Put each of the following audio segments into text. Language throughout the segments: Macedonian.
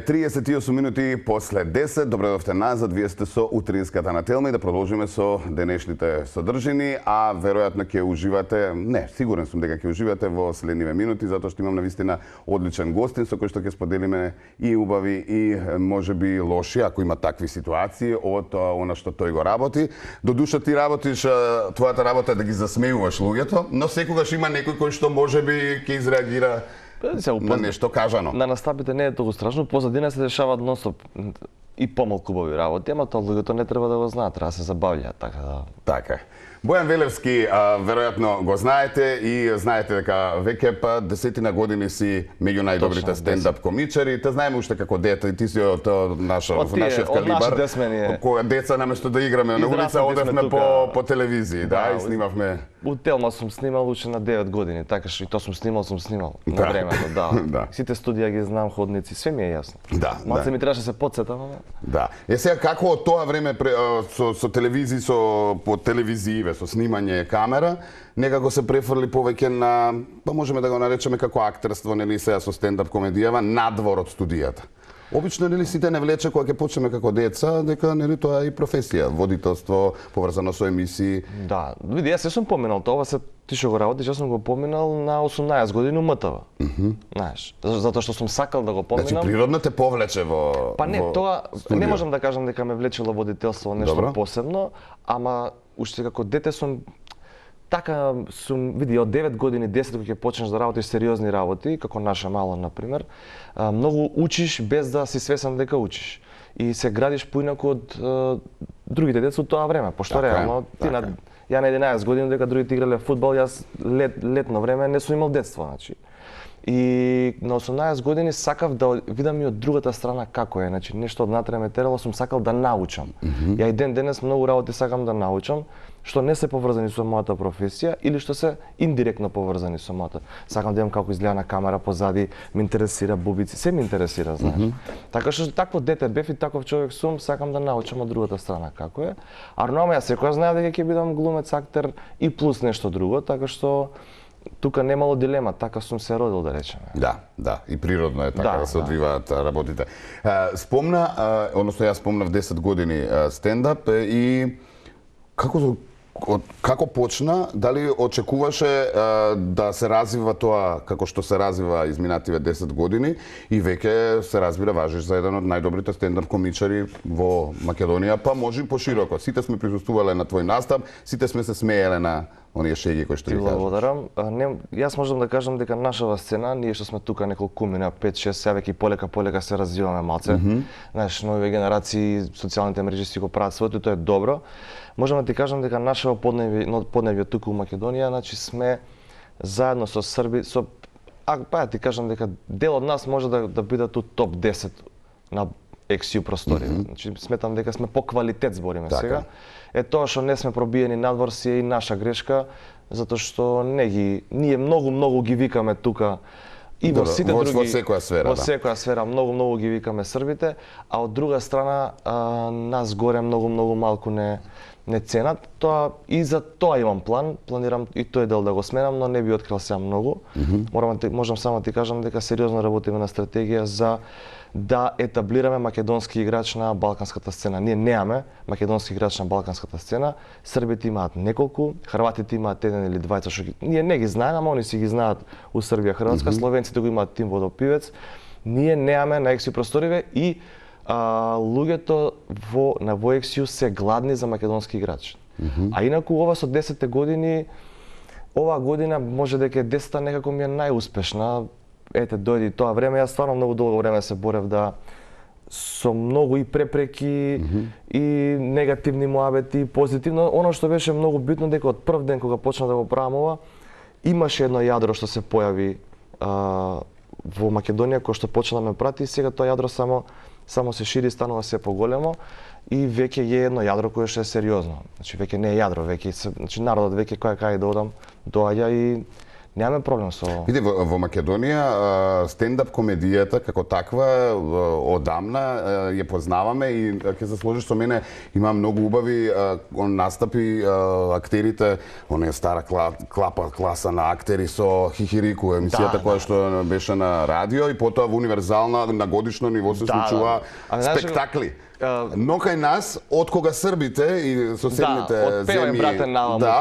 38 минути после 10. Добредовте назад, вие сте со утринската на Телма и да продолжиме со денешните содржини, а веројатно ќе уживате, не, сигурен сум дека ќе уживате во следниве минути, затоа што имам навистина одличен гостин со кој што ќе споделиме и убави и можеби лоши, ако има такви ситуации, од она што тој го работи. До душа ти работиш, твојата работа е да ги засмеуваш луѓето, но секогаш има некој кој што можеби ќе изреагира на нешто кажано. На настапите не е толку страшно, позадина се дешаваат нонстоп и помалку убави работи, ама тоа луѓето не треба да го знаат, треба да се забавлjaат, така да. Така е. Бојан Велевски, веројатно го знаете и знаете дека веќе па десетина години си меѓу најдобрите стендап комичари. Те знаеме уште како дете, ти си од нашиот калибар. Кога деца наместо да играме на улица, одевме по телевизии, да, и снимавме. У Телма сум снимал уште на 9 години, така што и тоа сум снимал на времето, да. Сите студија ги знам, ходници, све ми е јасно. Да. Малце ми требаше се потсетам, ама. Да. Сега како од тоа време со телевизии, по телевизии, со снимање камера, некако се префрли повеќе на, па можеме да го наречеме како актерство, нели сега со стендап комедијава, надвор од студијата. Обично нели сите не влече кога ќе почнеме како деца, дека нели тоа е и професија, водителство, поврзано со емисии. Да, види, јас сум поминал тоа, се ти што го работиш, јас сум го поминал на 18 години у МТВ. Знаеш, затоа што сум сакал да го поминам. Значи природно те повлече во Па не, тоа не можам да кажам дека ме влечело водителство нешто посебно, ама уште како дете сум така види од 9 години, 10 кога ќе почнеш да работиш сериозни работи, како наша мала например, многу учиш без да си свесен дека учиш. И се градиш поинаку од другите деца од тоа време, пошто реално ја на 11 години дека другите играле фудбал, јас летно време не сум имал детство, значи. И на 18 години сакав да видам и од другата страна како е, значи нешто однатре ме терало, сум сакал да научам. Ја и ден денес многу работи сакам да научам, што не се поврзани со мојата професија или што се индиректно поврзани со мојата. Сакам да видам како изгледа на камера позади, ме интересира бубици, се ме интересира, знаеш. Така што такво дете бев и таков човек сум, сакам да научам од другата страна како е. А нормално ја секоја знае дека ќе бидам глумец, актер и плюс нешто друго, така што тука немало дилема, така сум се родил, да речеме. Да, и природно е така да се одвиваат работите. Спомна, односно јас спомнав 10 години стендап и како почна, дали очекуваше да се развива тоа како што се развива изминативе 10 години и веќе се разбира важиш за еден од најдобрите стендап комичари во Македонија, па може и пошироко. Сите сме присуствувале на твој настап, сите сме се смееле на оние шеги кои што ги кажа. Благодарам. Јас можам да кажам дека нашава сцена, ние што сме тука неколку кумина, 5-6, сега веќе полека се развиваме малце. Знаеш, нови генерации, социјалните мрежи си го прават своето, тоа е добро. Можам да ти кажам дека нашето подневје тука у Македонија, значи сме заедно со Срби, па ти кажам дека дел од нас може да бидат у топ 10 на XU простори. Значи сметам дека сме по квалитет збориме сега. Е тоа што не сме пробиени надвор си е и наша грешка, затоа што ние многу ги викаме тука и во сите други во секоја сфера многу ги викаме србите, а од друга страна нас горе многу малку не ценат. Тоа и за тоа имам планирам и тој дел да го сменам, но не би открил сега многу. Можам само да ти кажам дека сериозно работиме на стратегија за да етаблираме македонски играч на балканската сцена. Ние немаме македонски играч на балканската сцена. Србите имаат неколку, хрватите имаат еден или двајца што ние не ги знаеме, ама они си ги знаат у Србија, Хрватска, словенците го имаат тим водопивец. Ние немаме на XU просториве и луѓето на XU се гладни за македонски играч. А инаку ова со 10 години, оваа година може дека е 10-та некако ми е најуспешна. Ете, дојде тоа време, јас стварно многу долго време се борев со многу и препреки и негативни муабети, позитивно. Оно што беше многу битно дека од прв ден кога почна да го правам ова, имаше едно јадро што се појави во Македонија кој што почна да ме прати и сега тоа јадро само се шири, станува се поголемо и веќе е едно јадро кое што е сериозно. Значи веќе не е јадро, значи народот веќе кај да одам доаѓа и Немаме проблем со ово. Види, во Македонија стендап комедијата како таква одамна ја познаваме и ќе се сложиш со мене, има многу убави настапи, актерите, оние стара класа на актери со Хихирику, емисијата која што беше на радио и потоа во универзална на годишно ниво се случува спектакли. Но кај нас, од кога србите и соседните земји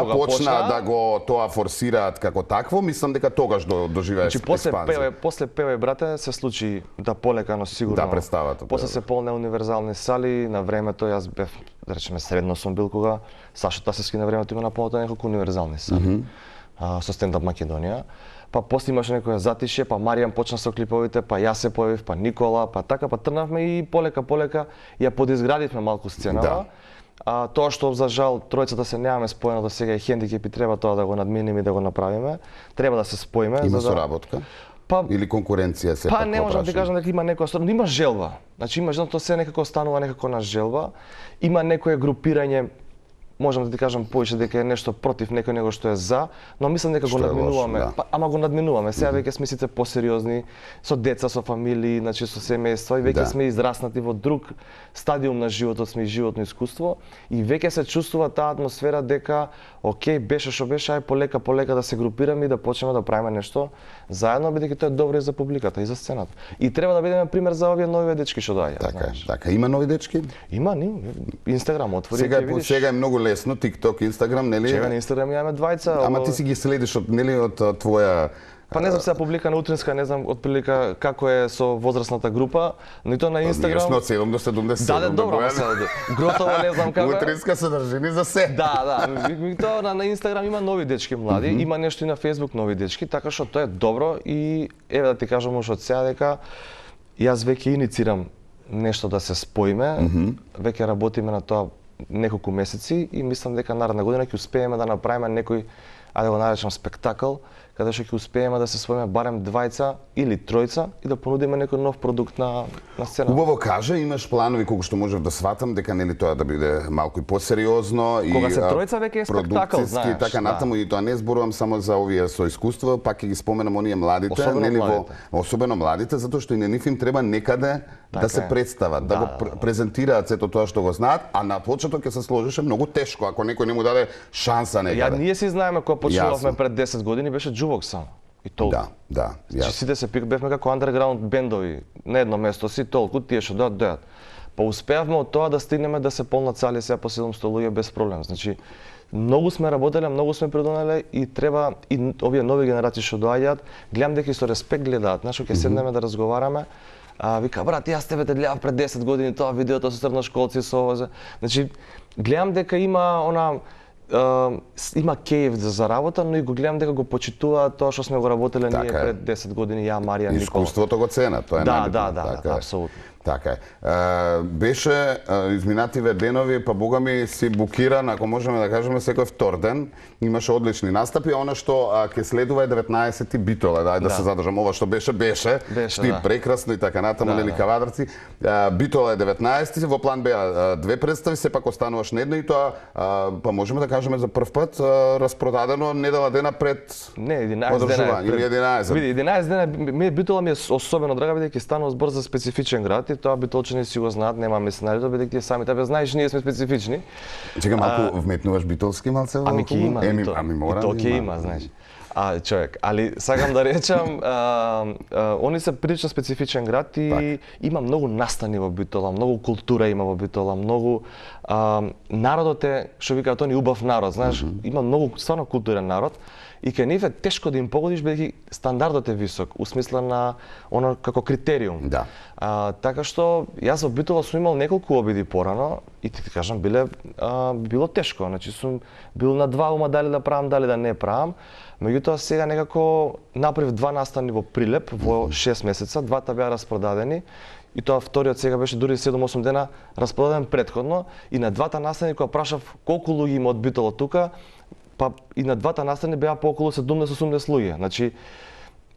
почна да го тоа форсираат како такво, мислам дека тогаш доживееш експанзија. После Певај брате се случи да полека, но сигурно. Да, представата. После се полне универзални сали, на времето јас бев, да речеме, средно сум бил кога Сашо Тасевски на времето има наполнета неколку универзални сали со стендап Македонија. Па после имаше некоја затишје, па Маријан почна со клиповите, па јас се појавив, па Никола, па така, па трнавме и полека ја подизградивме малку сценава. Тоа што за жал тројцата се немаме споено до сега и хендикеп и треба тоа да го надминеме и да го направиме. Треба да се споиме. Има соработка? Или конкуренција се па не можам да кажам дека има некоја соработка, има желба. Значи има желба, тоа се некако станува некако на желба. Има некое групирање, можам да ти кажам повеќе дека е нешто против некој него што е за, но мислам дека го надминуваме. Ама го надминуваме. Сега веќе сме сите посериозни, со деца, со фамилии, значи со семејства и веќе сме израснати во друг стадиум на животот, сме и животно искуство и веќе се чувствува таа атмосфера дека окей, беше што беше, ај полека да се групираме и да почнеме да правиме нешто заедно, бидејќи тоа е добро и за публиката и за сцената. И треба да бидеме пример за овие нови дечки што доаѓаат. Така, има нови дечки? Има, Инстаграм отвори ќе видиш. Сега е многу лесно, TikTok, Instagram, нели? Чега на Инстаграм имаме двајца. Ама ти си ги следиш од твоја. Па не знам сега публика на утринска, не знам отприлика како е со возрастната група, но и тоа на Инстаграм. Ние сме од 7 до 70. Да, добро, Гротово не знам како. Утринска содржини за се. Да. Тоа на Инстаграм има нови дечки млади, има нешто и на Фејсбук нови дечки, така што тоа е добро и еве да ти кажам уште од сега дека јас веќе иницирам нешто да се споиме, веќе работиме на тоа неколку месеци и мислам дека наредна година ќе успееме да направиме некој, да го наречам спектакл, каде што ќе успееме да се споиме барем двајца или тројца и да понудиме некој нов продукт на сцена. Убаво кажа, имаш планови колку што можев да сватам дека нели тоа да биде малку и посериозно и кога се тројца веќе е спектакл, знаеш. Така натаму и тоа не зборувам само за овие со искуство, пак ќе ги споменам оние младите, нели особено младите, затоа што и на нив им треба некаде да се представат, да го презентираат сето тоа што го знаат, а на почеток ќе се сложише многу тешко ако некој не му даде шанса некаде. Ние си знаеме кога почнувавме пред 10 години беше џубок само. И толку. Да. Значи сите се бевме како андерграунд бендови, на едно место си толку, тие што дојат. Па успеавме од тоа да стигнеме да се полнат сали сега по 700 луѓе без проблем. Значи многу сме работеле, многу сме придонеле и треба и овие нови генерации што доаѓаат, гледам дека и со респект гледаат, значи ќе седнеме да разговараме. Вика, брат, јас тебе те гледав пред 10 години тоа видеото со средношколци со ова. Значи гледам дека има има кејф за работа, но и го гледам дека го почитуваат тоа што сме го работеле ние пред 10 години, ја, Марија, Никола. Искуството го ценат, тоа е најбитно. Да, апсолутно. Така е. Беше изминативе денови, па бога ми си букиран, ако можеме да кажеме, секој втор ден. Имаше одлични настапи, она што ќе следува е 19-ти Битола, да се задржам. Ова што беше, шти прекрасно и така натаму, нели кавадарци. Битола е 19-ти, во план беа две представи, сепак остануваш на една и тоа, па можеме да кажеме за прв пат распродадено недела дена пред одржување, или 11. Види, 11 дена Битола ми е особено драга, бидејќи станува збор за специфичен град. И тоа битолчани си го знаат, немаме сценариото, бидејќи тие сами тебе знаеш, ние сме специфични. Чека малку вметнуваш битолски малце во? Ами ќе има. Ами мора. И тоа ќе има, знаеш. Човек, али сакам да речам, они се прилично специфичен град и има многу настани во Битола, многу култура има во Битола, многу народот е, што викаат они, убав народ, знаеш, има многу стварно културен народ. И кај нив е тешко да им погодиш бидејќи стандардот е висок, у смисла на оно како критериум. Да. Така што јас во Битола сум имал неколку обиди порано и ти кажам било тешко, значи сум бил на два ума дали да правам, дали да не правам. Меѓутоа сега некако направив два настани во Прилеп во 6 месеца, двата беа распродадени. И тоа вториот сега беше дури 7-8 дена распродаден претходно и на двата настани кога прашав колку луѓе има од Битола тука, па и на двата настани беа по околу 70-80 луѓе. Значи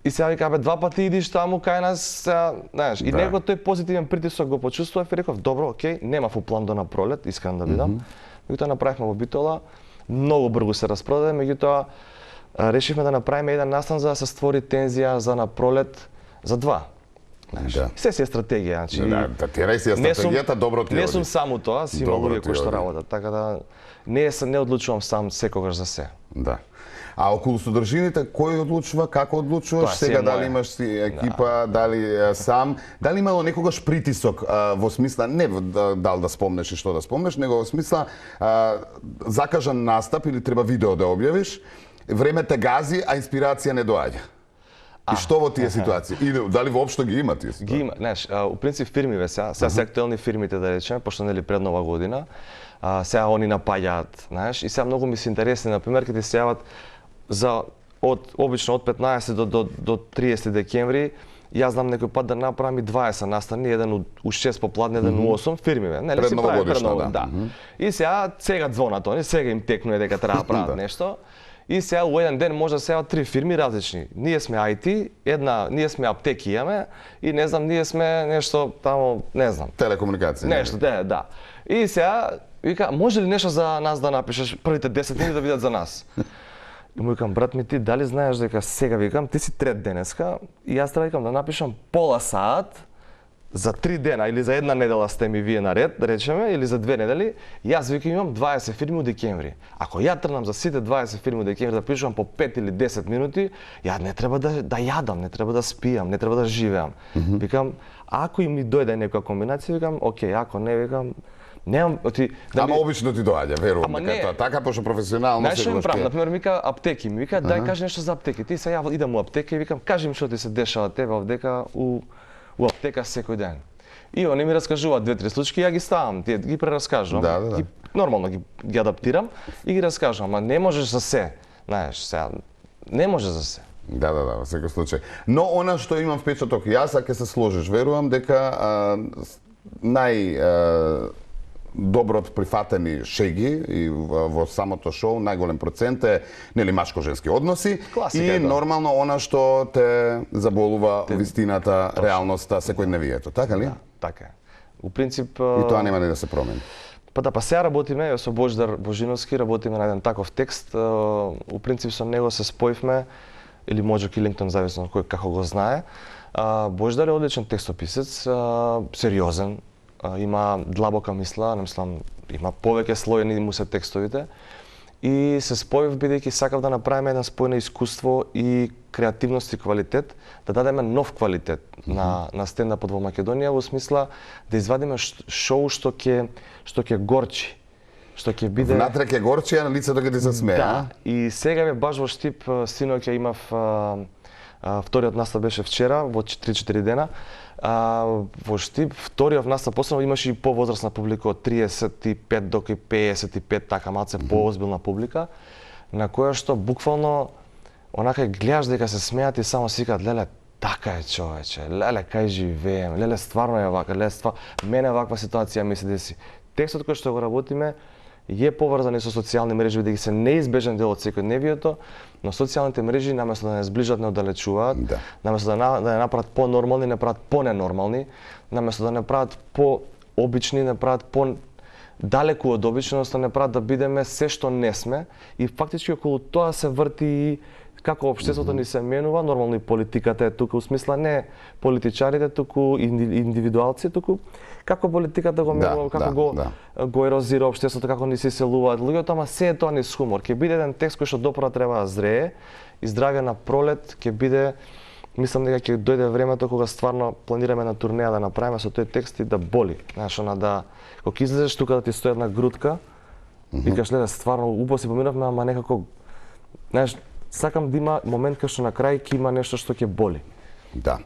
и сега вика, два пати идиш таму кај нас, знаеш, и некој тој позитивен притисок го почувствував и реков, добро, окей, немав у план до на пролет, искрен да бидам. Меѓутоа направивме во Битола, многу брзо се распродаде, меѓутоа решивме да направиме еден настан за да се створи тензија за на пролет за два. Знаеш, Да. се си е стратегија, значи. Да, терај си ја не сум- стратегијата, добро ти Не оди. сум само тоа, си има Добро луѓе ти кои што оди. работат, така да не одлучувам сам секогаш за се. Да. А околу содржините, кој одлучува, како одлучуваш? Тоа си е Сега моје. дали имаш си екипа, дали сам, дали имало некогаш притисок во смисла не дал да спомнеш и што да спомнеш, него во смисла закажан настап или треба видео да објавиш, време те гази, а инспирација не доаѓа. И што во тие ситуации? И дали воопшто ги има тие Ги ситуации? има, знаеш, у принцип фирмиве сега се актуелни фирмите да речеме, пошто нели пред Нова година, сега они напаѓаат, знаеш, и сега многу ми се интересни, например, кога ти се јават за обично од 15 до 30 декември, јас знам некој пат да направам и 20 настани, еден у 6 попладне, еден у 8 фирмиве, нели Пред си прави новогодишна, да. И сега звонат они, сега им текнува дека треба да прават Да. нешто. И сега у еден ден може да се јават 3 фирми различни. Ние сме IT, ние сме аптеки имаме и не знам, ние сме нешто тамо, не знам. Телекомуникација. Нешто, да. И сега вика, може ли нешто за нас да напишеш првите 10 минути да видат за нас? И му викам, брат ми, ти дали знаеш дека сега викам, ти си трет денеска и јас треба викам да напишам пола саат за 3 дена или за една недела сте ми вие наред, да речеме, или за 2 недели, јас викам имам 20 фирми у декември. Ако ја тргнам за сите 20 фирми у декември да пишувам по 5 или 10 минути, ја не треба да јадам, не треба да спијам, не треба да живеам. Викам, ако и ми дојде некоја комбинација, викам, окей, ако не, викам, немам, Ама обично ти доаѓа, верувам Ама дека не. е тоа така, пошто професионално Знаеш што им секогаш правам? ти е. Например, ми вика аптеки, ми вика дај кажи нешто за аптеки. Ти сега идам у аптека и викам кажи ми што ти се дешава тебе овдека у аптека секој ден. И они ми раскажуваат 2-3 случаи, ја ги ставам, тие ги прераскажувам. Да. Ги, нормално ги адаптирам и ги раскажувам, ама не можеш за се. Знаеш, сега не може за се. Да, во секој случај. Но она што имам впечаток јас, а ќе се сложиш, верувам дека доброт прифатени шеги и во самото шоу најголем процент е нели машко-женски односи Класика и е тоа. нормално она што те заболува вистината, реалноста, секојдневието, така ли? Да, така е. У принцип И тоа нема да се промени. Па сега работиме, со Божидар Божиновски, работиме на еден таков текст. У принцип со него се споивме, или може Килингтон, зависно кој како го знае. Божидар е одличен текстописец, сериозен, има длабока мисла, не мислам, има повеќе слоени му се текстовите. И се споив бидејќи сакав да направиме еден спој на искуство и креативност и квалитет, да дадеме нов квалитет на стендапот во Македонија во смисла да извадиме шоу што ќе горчи, што ќе биде Внатре ќе горчи, а на лицето ќе ти се смее, Да. И сега бе баш во Штип синоќа имав вториот настап беше вчера во 3-4 дена. Во Штип вториот настап посебно имаше и повозрасна публика од 35 до 55, така малце поозбилна публика, на која што буквално онака гледаш дека се смеат и само си кажат леле така е човече, леле кај живеем, леле стварно е вака, мене ваква ситуација ми се деси. Текстот кој што го работиме е поврзан и со социјални мрежи, бидејќи се неизбежен дел од секојдневието, но социјалните мрежи наместо да не зближат, не оддалечуваат, Да. наместо да не направат по-нормални, не прават по-ненормални, наместо да не прават по-обични, не прават по-далеку од обичност, не прават да бидеме се што не сме, и фактички околу тоа се врти и како општеството ни се менува, нормално и политиката е тука, у смисла не политичарите, туку индивидуалци, туку како политиката го менува, како го ерозира општеството, како ни се иселуваат луѓето, ама се е тоа ни с хумор. Ќе биде еден текст кој што допора треба да зрее, и здраве на пролет ќе биде, мислам дека ќе дојде времето кога стварно планираме на турнеја да направиме со тој текст и да боли. Знаеш, кога излезеш тука да ти стои една грудка, викаш леле стварно убаво си поминавме, ама некако, знаеш, сакам да има момент кај што на крај ќе има нешто што ќе боли. Да.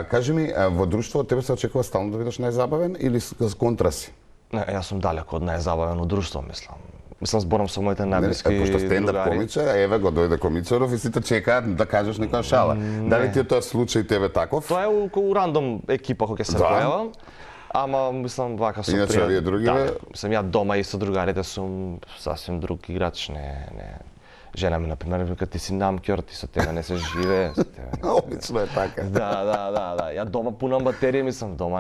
Кажи ми, во друштво тебе се очекува стално да бидеш најзабавен или контра си? Не, јас сум далеко од најзабавен од друштво, мислам. Мислам, зборам со моите најблиски Пошто стендап другари. комичар, еве го дојде комичаров и сите чекаат да кажеш некоја шала. Дали ти е тоа случај тебе таков? Тоа е у рандом екипа кој ќе се појавам. Ама мислам вака со Иначе овие другиве? Да, мислам ја дома и со другарите сум сасвим друг играч, не. Жена ми, например, вика, ти си намкјор, ти со тебе не се живее. Обично е така. Да. Ја дома пунам батерија, мислам, дома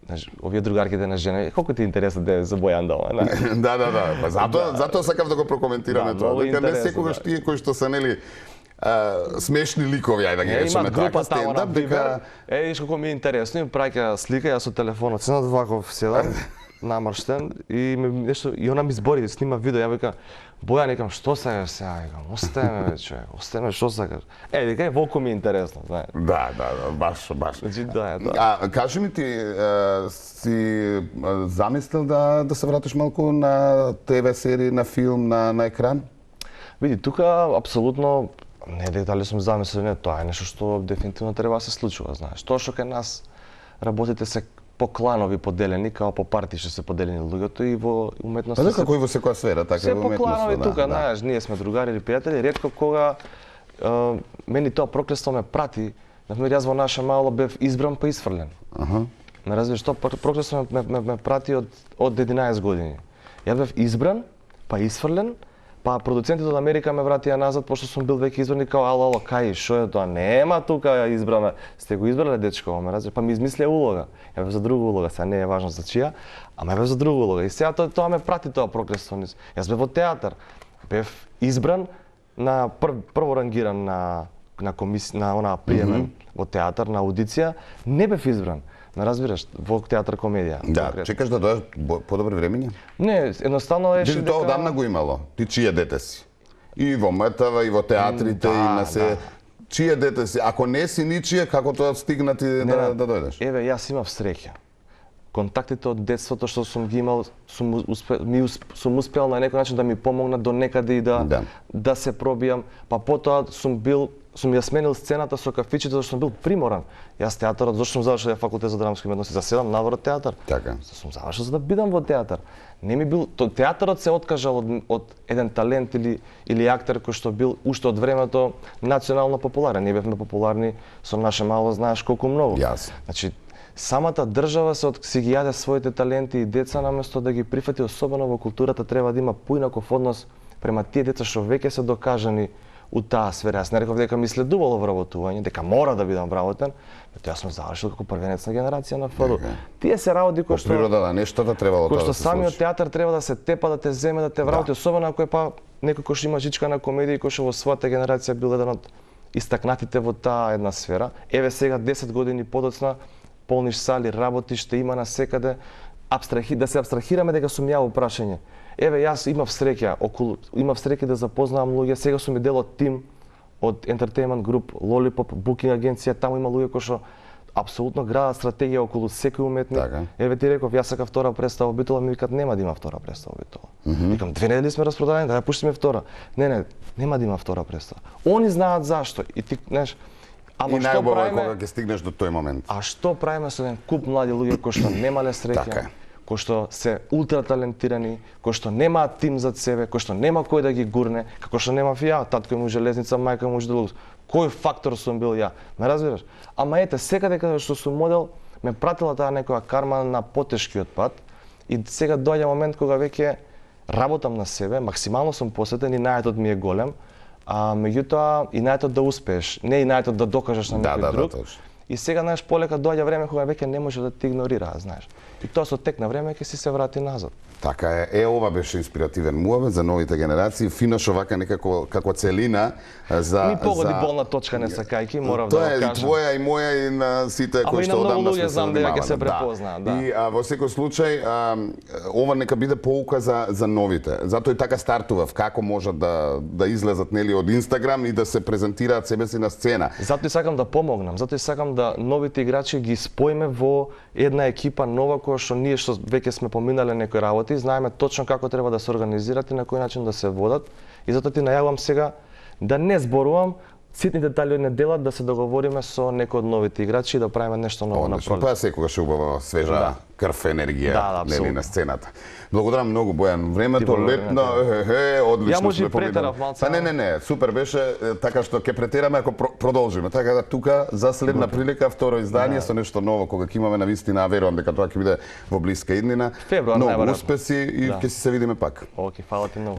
Знаеш, овие другарките на жена, колку ти е интересно да е за Бојан дома, не? Да. Па затоа сакав да го прокоментираме Да, тоа. многу Дека не интересно, секогаш да. тие кои што се нели смешни ликови, ајде да ги Има речеме група така, таму на стендап, Вибер. дека Виш како ми е интересно, ми праќа слика, јас со телефонот си на ваков седам, намрштен и нешто и она ми збори, снима видео, ја вика Бојан, викам што сакаш сега, викам остави ме бе човек, остави ме што сакаш. Дека е волку ми е интересно, знаеш. да, баш. Значи да. Кажи ми ти, си замислил да се вратиш малку на ТВ серии, на филм, на екран? Види, тука апсолутно не дали сум замислил, не, тоа е нешто што дефинитивно треба да се случува, знаеш. Тоа што кај нас работите се по кланови поделени, као по партии што се поделени луѓето и во уметноста Па како и во секоја сфера, така се и во по кланови уметноста. тука, знаеш, ние сме другари или пријатели, ретко кога мене тоа проклество ме прати. Например, јас во наше мало бев избран па исфрлен. Ме разбираш, тоа проклество ме прати од 11 години. Јас бев избран, па исфрлен, па продуцентите од Америка ме вратија назад пошто сум бил веќе избран и као ало, кај, шо е тоа? Нема тука избрана. Сте го избрале дечко, ме разбираш, па ми измислија улога. Ја бев за друга улога, сега не е важно за чија, ама бев за друга улога. И сега тоа ме прати тоа проклество. Јас бев во театар. Бев избран на прво рангиран на комисија, на она приемен во театар на аудиција, не бев избран. Не разбираш, во театар комедија. Да, чекаш да дојдеш подобри времиња? Не, едноставно е Дали тоа одамна го имало? Ти чие дете си? И во МТВ, и во театрите, и на се... Чие дете си? Ако не си ничие, како тоа стигна ти да дојдеш? Еве, јас имав среќа. Контактите од детството што сум ги имал, сум успел на некој начин да ми помогнат до некаде и да се пробијам. Па потоа сум ја сменил сцената со кафичите зашто сум бил приморан. Јас театарот, зашто сум завршил факултет за драмски уметности, заседам навор од театар. Така. Сум завршил за да бидам во театар. Не ми бил театарот се откажал од еден талент или актер кој што бил уште од времето национално популарен. Ние бевме популарни со наше мало, знаеш колку многу. Јасно. Значи, самата држава си ги јаде своите таленти и деца наместо да ги прифати, особено во културата, треба да има поинаков однос према тие деца што веќе се докажани у таа сфера. Јас не реков дека ми следувало вработување, дека мора да бидам вработен, тоа сум завршил како првенец на генерација на ФДУ. Тие се работи кои што Природа на нештата требало тоа да се случи. самиот театар треба да се тепа, да те земе, да те вработи, особено ако е па некој кој што има жичка на комедија и кој што во својата генерација бил еден од истакнатите во таа една сфера. Еве сега 10 години подоцна полниш сали, работиш, те има насекаде, да се абстрахираме дека сум ја во прашање. Еве, јас имав среќа да запознавам луѓе, сега сум и дел од тим од Entertainment Group, Lollipop, Booking агенција, таму има луѓе кои што апсолутно градат стратегија околу секој уметник. Така. Еве ти реков, јас сакав втора представа Битола, ми викат нема да има втора представа Битола. Викам 2 недели сме распродадени, да ја пуштиме втора. Не, нема да има втора представа. Они знаат зашто и ти, знаеш, ама И што најубаво е правиме? кога ќе стигнеш до тој момент. А што правиме со еден куп млади луѓе кои што немале Така среќа, е. кои што се ултра талентирани, кои што немаат тим зад себе, кои што нема кој да ги гурне, како што немав и ја, татко му железница, мајка му железница. Кој фактор сум бил ја? Ме разбираш? Ама ете, секаде каде што сум модел, ме пратила таа некоја карма на потешкиот пат и сега доаѓа момент кога веќе работам на себе, максимално сум посветен и наетот ми е голем, а меѓутоа и наетот да успееш, не и наетот да докажеш на некој друг. точно. И сега, знаеш, полека доаѓа време кога веќе не може да те игнорира, знаеш. И тоа со тек на време ќе си се врати назад. Така е. Ова беше инспиративен муавет за новите генерации. Финаш овака некако како целина за Ми погоди болна точка не сакајки, морав да Тоа го е и кажам. твоја и моја и на сите Ама кои и на што многу одамна луѓе сме се знам дека ќе се занимавале. препознаат, да. И во секој случај ова нека биде поука за новите. Затоа и така стартував како можат да излезат нели од Инстаграм и да се презентираат себе си на сцена. Затоа и сакам да помогнам, затоа и сакам да новите играчи ги споиме во една екипа нова која што ние што веќе сме поминале некои работи, знаеме точно како треба да се организират и на кој начин да се водат. И затоа ти најавам сега да не зборувам, ситни детали од неделат да се договориме со некој од новите играчи и да правиме нешто ново на Одлично. пролет. Тоа секогаш е убава свежа Да. крв, енергија Да, нели апсолутно. на сцената. Благодарам многу Бојан. Времето благодарам летно, одлично Ја може сме и претерав поминали. малце, Па не, супер беше, така што ќе претераме ако продолжиме. Така да тука за следна прилика второ издание со нешто ново кога ќе имаме навистина, верувам дека тоа ќе биде во блиска иднина. Февруар, Многу најверојатно. успеси и Да. ќе се видиме пак. Оке, фала ти многу.